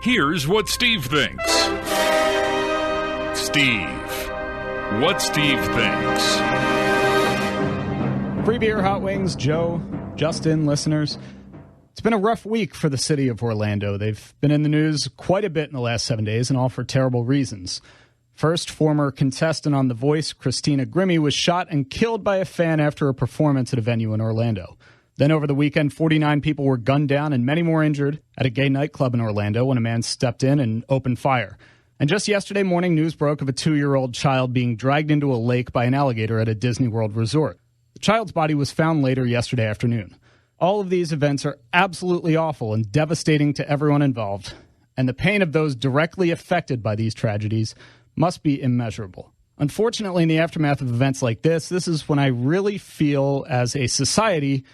Here's what Steve thinks. Steve. What Steve thinks. Free beer, hot wings, Joe, Justin, listeners. It's been a rough week for the city of Orlando. They've been in the news quite a bit in the last 7 days, and all for terrible reasons. First, former contestant on The Voice, Christina Grimmie, was shot and killed by a fan after a performance at a venue in Orlando. Then over the weekend, 49 people were gunned down and many more injured at a gay nightclub in Orlando when a man stepped in and opened fire. And just yesterday morning, news broke of a 2-year-old child being dragged into a lake by an alligator at a Disney World resort. The child's body was found later yesterday afternoon. All of these events are absolutely awful and devastating to everyone involved, and the pain of those directly affected by these tragedies must be immeasurable. Unfortunately, in the aftermath of events like this is when I really feel, as a society,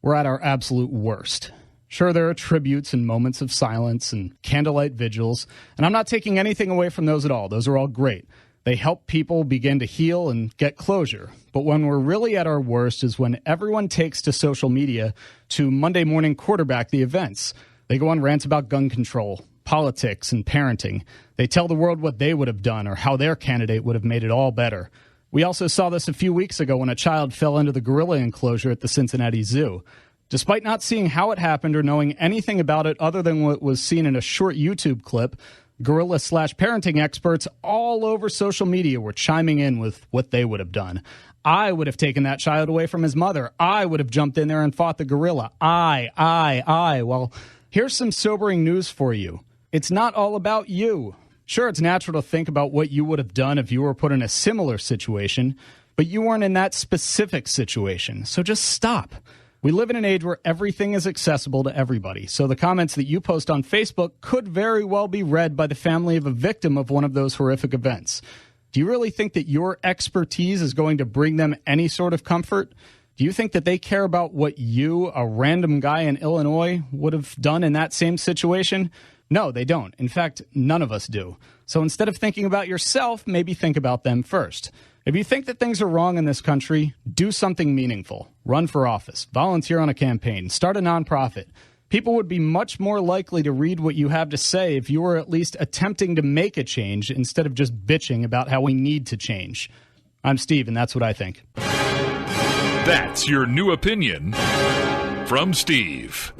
we're at our absolute worst. Sure, there are tributes and moments of silence and candlelight vigils, and I'm not taking anything away from those at all. Those are all great. They help people begin to heal and get closure. But when we're really at our worst is when everyone takes to social media to Monday morning quarterback the events. They go on rants about gun control, politics, and parenting. They tell the world what they would have done or how their candidate would have made it all better. We also saw this a few weeks ago when a child fell into the gorilla enclosure at the Cincinnati Zoo. Despite not seeing how it happened or knowing anything about it other than what was seen in a short YouTube clip, gorilla/parenting experts all over social media were chiming in with what they would have done. I would have taken that child away from his mother. I would have jumped in there and fought the gorilla. I. Well, here's some sobering news for you. It's not all about you. Sure, it's natural to think about what you would have done if you were put in a similar situation, but you weren't in that specific situation. So just stop. We live in an age where everything is accessible to everybody, so the comments that you post on Facebook could very well be read by the family of a victim of one of those horrific events. Do you really think that your expertise is going to bring them any sort of comfort? Do you think that they care about what you, a random guy in Illinois, would have done in that same situation? No, they don't. In fact, none of us do. So instead of thinking about yourself, maybe think about them first. If you think that things are wrong in this country, do something meaningful. Run for office, volunteer on a campaign, start a nonprofit. People would be much more likely to read what you have to say if you were at least attempting to make a change instead of just bitching about how we need to change. I'm Steve, and that's what I think. That's your new opinion from Steve.